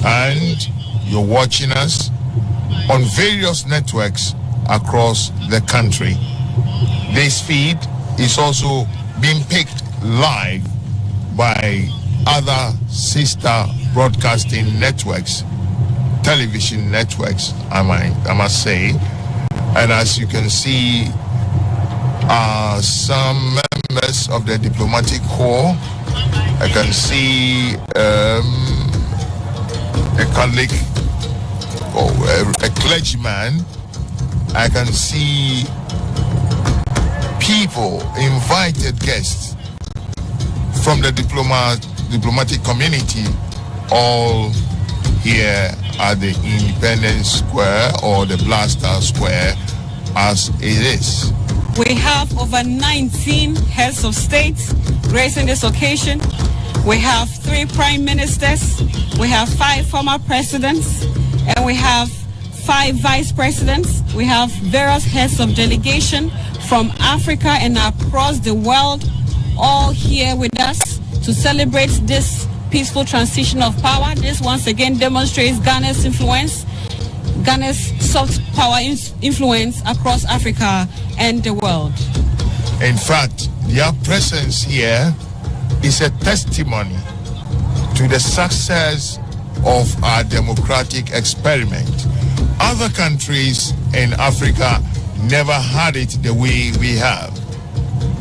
and you're watching us on various networks across the country. This feed is also being picked live by other sister broadcasting networks, television networks, I must say. And as you can see, some members of the diplomatic corps. I can see a Catholic or a clergyman. I can see people, invited guests from the diplomatic community, all here at the Independence Square or the Blaster Square as it is. We have over 19 heads of state gracing this occasion. We have 3 prime ministers, we have 5 former presidents, and we have 5 vice presidents. We have various heads of delegation from Africa and across the world, all here with us to celebrate this peaceful transition of power. This once again demonstrates Ghana's influence, Ghana's soft power influence across Africa and the world. In fact, their presence here is a testimony to the success of our democratic experiment. Other countries in Africa never had it the way we have.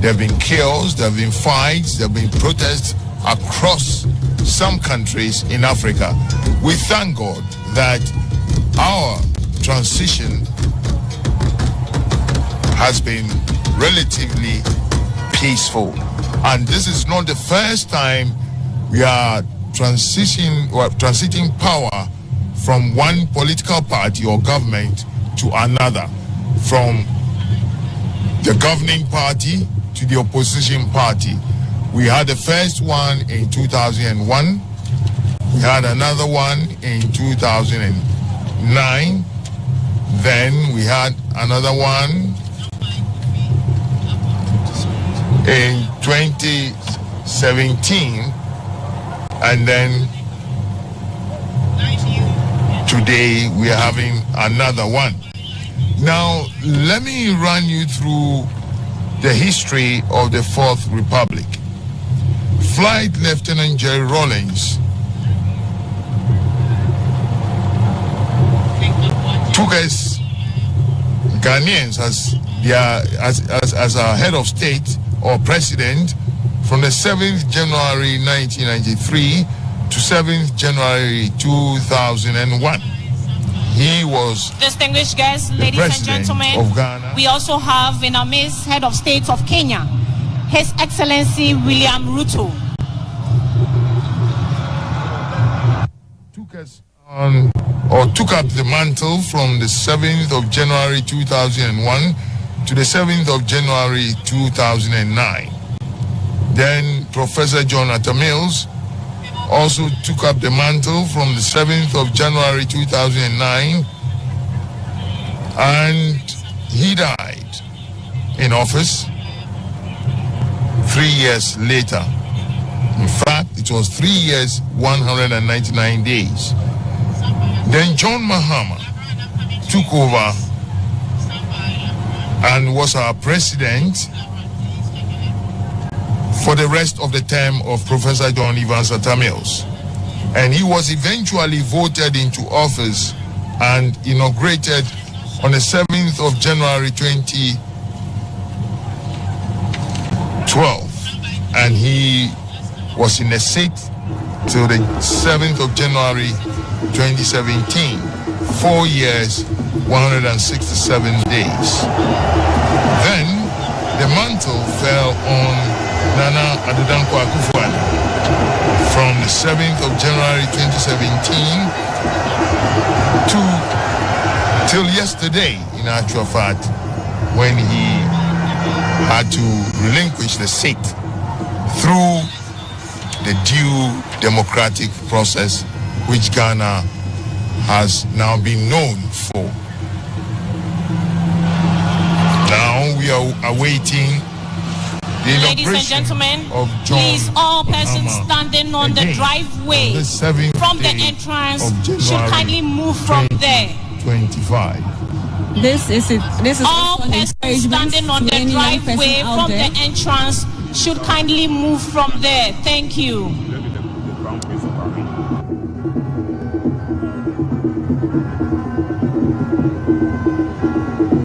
There have been chaos, there have been fights, there have been protests across some countries in Africa. We thank God that our transition has been relatively peaceful. And this is not the first time we are transiting power from one political party or government to another, from the governing party to the opposition party. We had the first one in 2001. We had another one in 2009. Then we had another one in 2017. And then today we are having another one. Now, let me run you through the history of the Fourth Republic. Flight Lieutenant Jerry Rawlings took us Ghanaians as our head of state or president from the 7th January 1993 to 7th January 2001. He was distinguished guests, ladies and gentlemen. Of Ghana. We also have in our midst head of state of Kenya, His Excellency William Ruto. Took up the mantle from the 7th of January 2001 to the 7th of January 2009. Then Professor John Atta Mills also took up the mantle from the 7th of January 2009, and he died in office 3 years later. In fact, it was 3 years, 199 days. Then John Mahama took over and was our president for the rest of the term of Professor John Evans Atta Mills. And he was eventually voted into office and inaugurated on the 7th of January 2012. And he was in the seat till the 7th of January 2017, 4 years, 167 days. Then the mantle fell on Nana Addo Akufo-Addo from the 7th of January 2017 till yesterday, in actual fact, when he had to relinquish the seat through the due democratic process which Ghana has now been known for. Now we are awaiting the Ladies and inauguration gentlemen, of John please, all persons Mahama standing on the again driveway on the 7th from the day entrance of should January kindly move from there. 25. This is All also an persons encouragement standing on to the any young person driveway out from there. the entrance should kindly move from there. Thank you.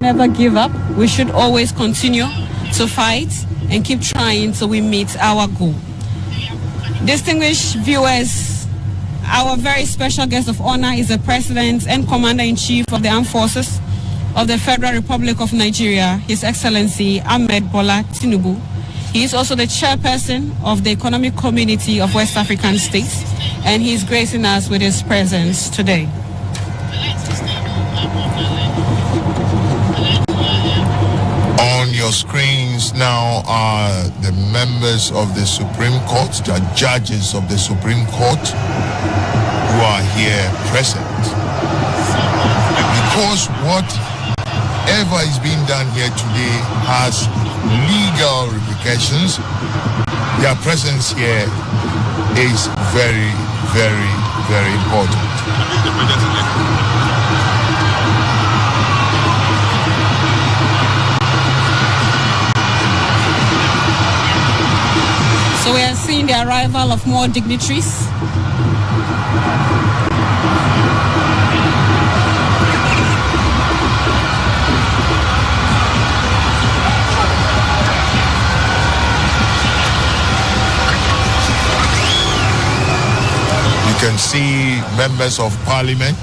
Never give up. We should always continue to fight and keep trying till we meet our goal. Distinguished viewers, our very special guest of honor is the President and Commander-in-Chief of the Armed Forces of the Federal Republic of Nigeria, His Excellency Ahmed Bola Tinubu. He is also the chairperson of the Economic Community of West African States, and he is gracing us with his presence today. On your screens now are the members of the Supreme Court, the judges of the Supreme Court who are here present. Because whatever is being done here today has legal repercussions, their presence here is very, very, very important. So we are seeing the arrival of more dignitaries. You can see members of Parliament.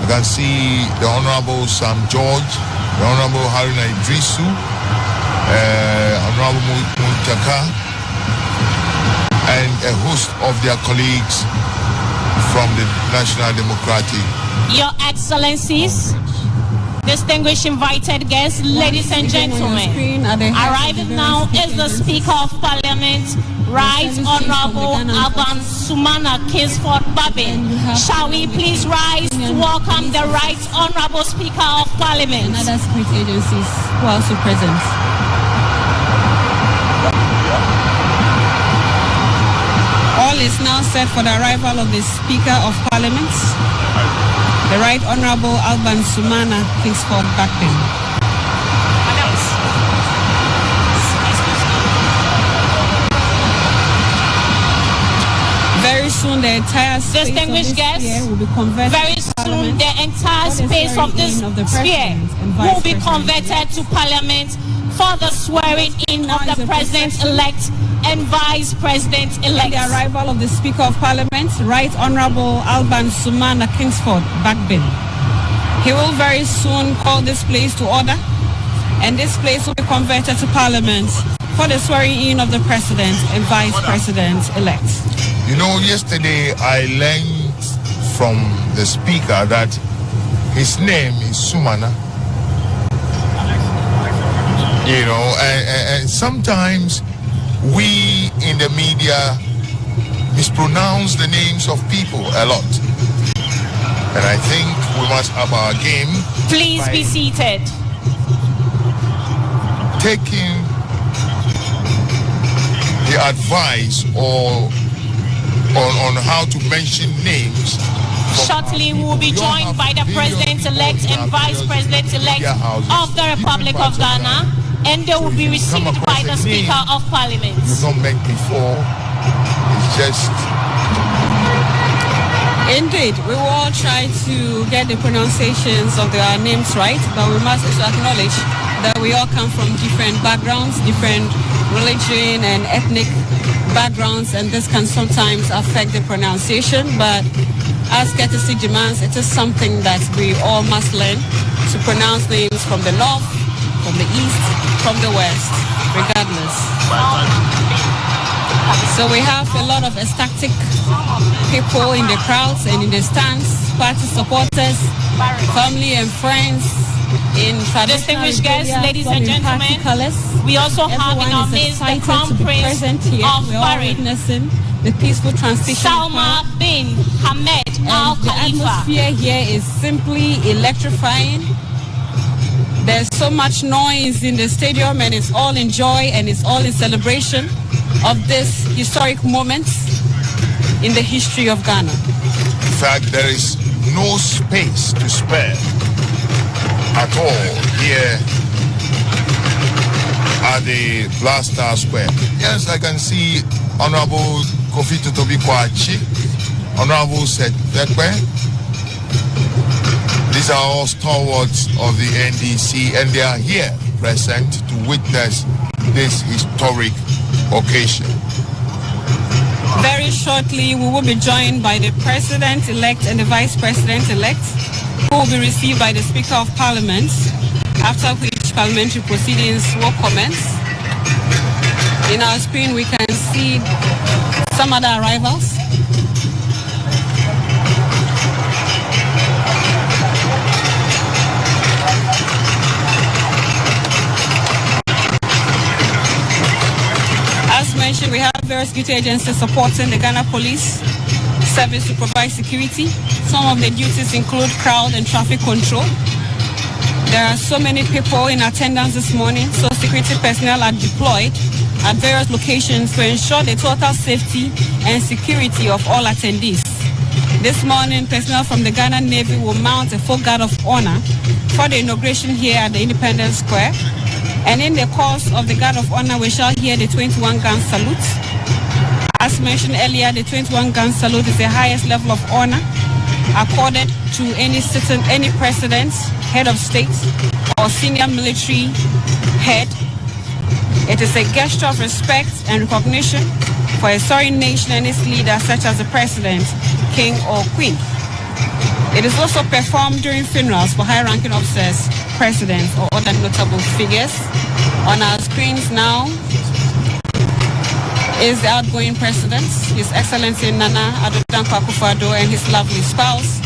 You can see the Honorable Sam George, the Honorable Haruna Idrisu, Honorable Muntaka, and a host of their colleagues from the National Democratic. Your Excellencies, distinguished invited guests, ladies and gentlemen, arriving now is the Speaker of Parliament, Right Honorable Alban Sumana Kingsford Babin. Shall we please rise to welcome the Right Honorable Speaker of Parliament? And other state agencies who are also present. All is now set for the arrival of the Speaker of Parliament, the Right Honorable Alban Sumana Kingsford Babin. Very soon the entire space Distinguished of this guests, sphere will be converted very to soon Parliament. the entire space of this sphere will be converted to Parliament for the swearing in of the President-elect and Vice President-elect. The arrival of the Speaker of Parliament, Right Honorable Alban Sumana Kingsford Babin. He will very soon call this place to order, and this place will be converted to Parliament for the swearing in of the President and Vice President-elect. You know, yesterday I learned from the Speaker that his name is Sumana. You know, and sometimes we in the media mispronounce the names of people a lot. And I think we must up our game. Please be seated. Taking the advice or on how to mention names. Shortly, we will be joined by the President-elect and Vice President-elect of the Republic of Ghana, and they will be received by the Speaker of Parliament. You've not met before. It's just... Indeed, we will all try to get the pronunciations of their names right, but we must also acknowledge that we all come from different backgrounds, different religion and ethnic backgrounds, and this can sometimes affect the pronunciation, but as courtesy demands, it is something that we all must learn to pronounce names from the north, from the east, from the west, regardless. So we have a lot of ecstatic people in the crowds and in the stands, party supporters, family and friends, in distinguished guests, ladies and gentlemen, we also have in our midst the Crown Prince of Bahrain, the peaceful transition. Salma bin Hamad Al Khalifa. The atmosphere here is simply electrifying. There's so much noise in the stadium, and it's all in joy and it's all in celebration of this historic moment in the history of Ghana. In fact, there is no space to spare at all here at the Blaster Square. Yes, I can see Honorable Kofi Totobi Kwachi, Honorable Seth Bekwe. These are all stalwarts of the NDC, and they are here present to witness this historic occasion. Very shortly, we will be joined by the President-elect and the Vice President-elect, who will be received by the Speaker of Parliament, after which parliamentary proceedings will commence. In our screen, we can see some other arrivals. As mentioned, we have various security agencies supporting the Ghana Police Service to provide security. Some of the duties include crowd and traffic control. There are so many people in attendance this morning, so security personnel are deployed at various locations to ensure the total safety and security of all attendees. This morning, personnel from the Ghana Navy will mount a full guard of honor for the inauguration here at the Independence Square. And in the course of the guard of honor, we shall hear the 21-gun salute. As mentioned earlier, the 21-gun salute is the highest level of honor accorded to any president, head of state, or senior military head. It is a gesture of respect and recognition for a sovereign nation and its leader, such as the president, king, or queen. It is also performed during funerals for high-ranking officers, presidents, or other notable figures. On our screens now is the outgoing president, His Excellency Nana Addo Dankwa Akufo-Addo, and his lovely spouse,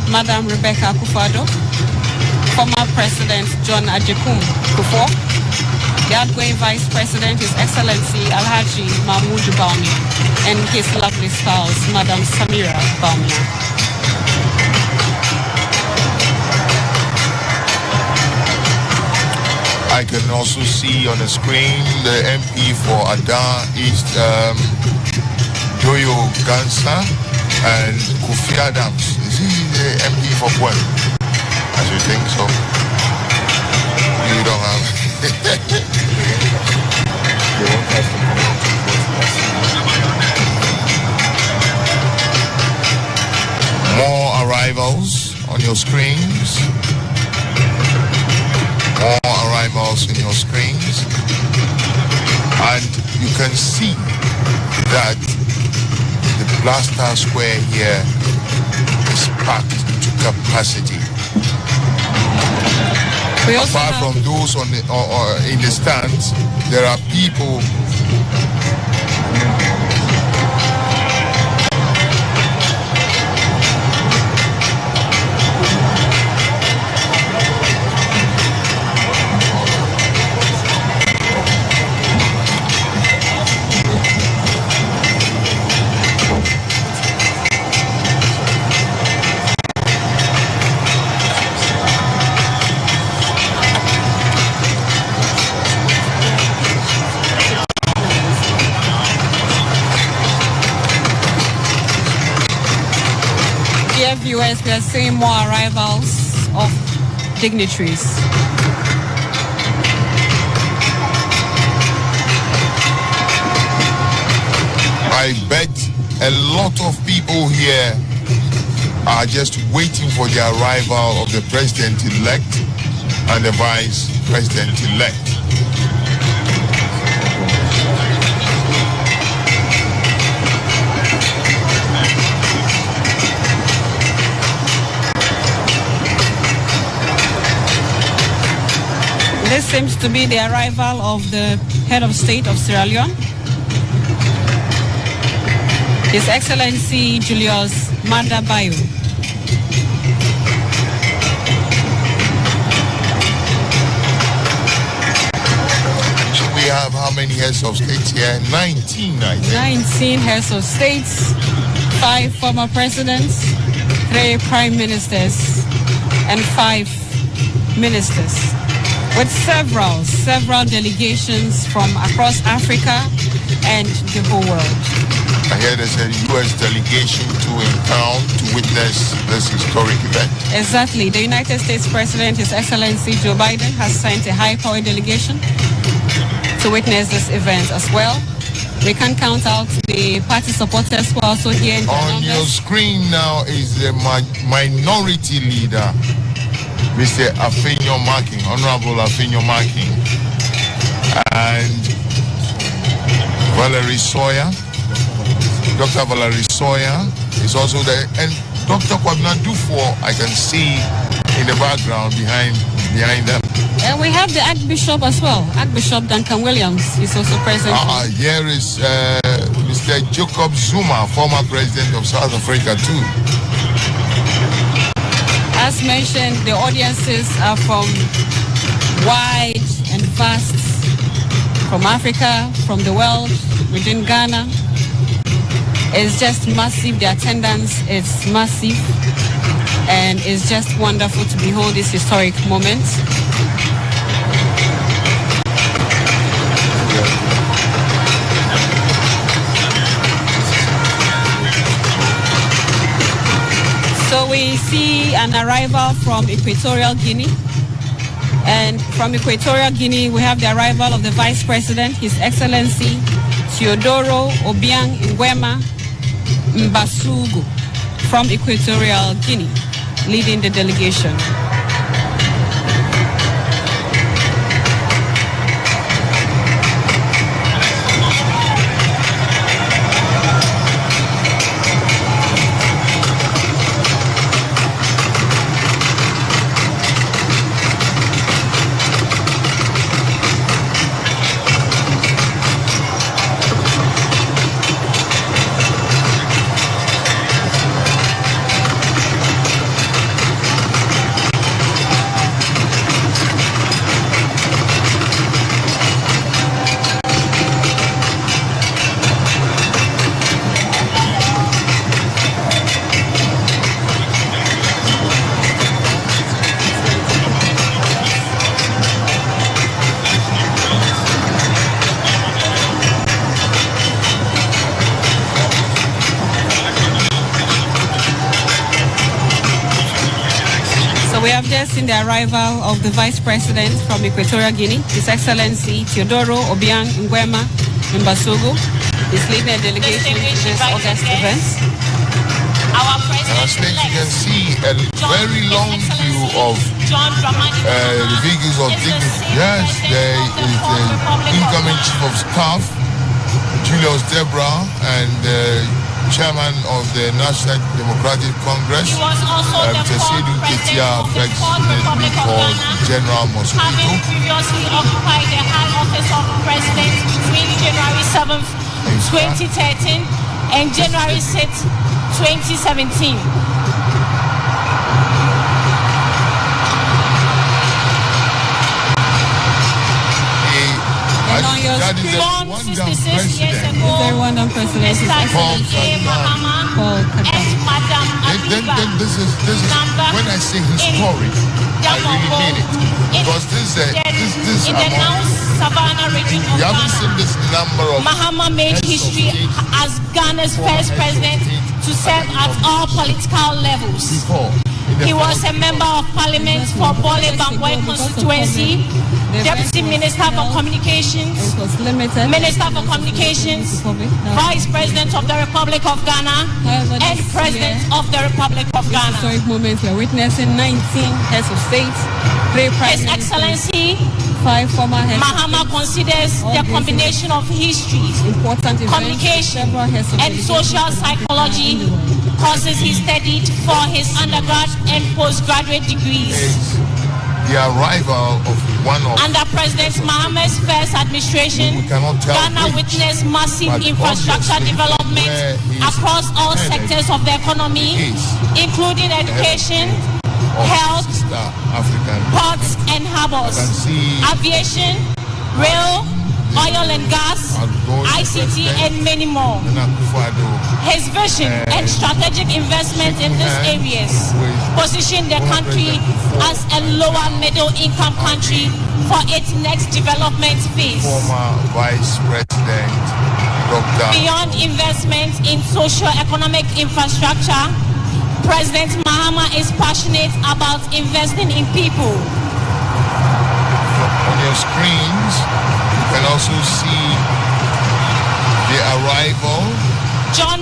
Madam Rebecca Akufo-Addo, former President John Ajekum Kufuor, the outgoing Vice President, His Excellency Alhaji Mahmoud Bawumia, and his lovely spouse, Madam Samira Bawumia. I can also see on the screen the MP for Ada East, Doyo Gansa, and Kofi Adams. Is he the MP for Gwen? I should think so. You don't have. More arrivals on your screens. More arrivals in your screens, and you can see that the Blaster Square here is packed to capacity. Apart from those on the, in the stands, there are people viewers, we are seeing more arrivals of dignitaries. I bet a lot of people here are just waiting for the arrival of the president-elect and the vice president-elect. This seems to be the arrival of the head of state of Sierra Leone, His Excellency Julius Maada Bio. So we have how many heads of states here? 19, I think. 19 heads of states, 5 former presidents, 3 prime ministers, and 5 ministers. with several delegations from across Africa and the whole world. I hear there's a U.S. delegation too in town to witness this historic event. Exactly. The United States President, His Excellency Joe Biden, has sent a high-powered delegation to witness this event as well. We can count out the party supporters who are also here in the On your screen now is the minority leader, Mr. Afenyo Marking, Honorable Afenyo Marking, and Valerie Sawyer. Dr. Valerie Sawyer is also there, and Dr. Kwabena Dufo, I can see in the background behind them. And we have the Archbishop as well. Archbishop Duncan Williams is also present. Here is Mr. Jacob Zuma, former president of South Africa too. As mentioned, the audiences are from wide and vast, from Africa, from the world, within Ghana. It's just massive. The attendance is massive, and it's just wonderful to behold this historic moment. So we see an arrival from Equatorial Guinea, and from Equatorial Guinea we have the arrival of the Vice President, His Excellency Teodoro Obiang Nguema Mbasugu from Equatorial Guinea, leading the delegation. We have just seen the arrival of the Vice President from Equatorial Guinea, His Excellency Teodoro Obiang Nguema Mbasugu. He's leading a delegation to this August event. Our President, as you can see, a very long view of the figures of dignity. Yes, there is the incoming Chief of Staff, Julius Debra, and Chairman of the National Democratic Congress, Tsedu Ketia, affectionately called General Mosquito. Having previously occupied the high office of President between January 7th, 2013 and January 6th, 2017. That is the Born 66 years ago, Mr. MAHAMA and Madam this is when I say historic, I really mean it. Because this in the now Savannah region of Ghana, this number of MAHAMA made history as Ghana's first president to serve at all political levels. He was a member of parliament for Bole Bangwe constituency, Deputy Minister for Communications, Minister for Communications, Vice President of the Republic of Ghana, and President of the Republic of Ghana. Historic moments we're witnessing 19 heads of state, 3 His presidents, Excellency 5 former heads of MAHAMA considers the combination of history, important events, communication, several heads of and state social psychology courses he studied for his undergrad and postgraduate degrees. The arrival of one of under President Mahama's first administration, Ghana witnessed massive infrastructure development across all sectors of the economy, including education, health, ports and harbors, aviation, rail, oil and gas, ICT, and many more. His vision and strategic investment in these areas position the country as a lower middle income country for its next development phase. Former Vice President Dr. Beyond investment in socio-economic infrastructure, President Mahama is passionate about investing in people. On your screens, you can also see the arrival. John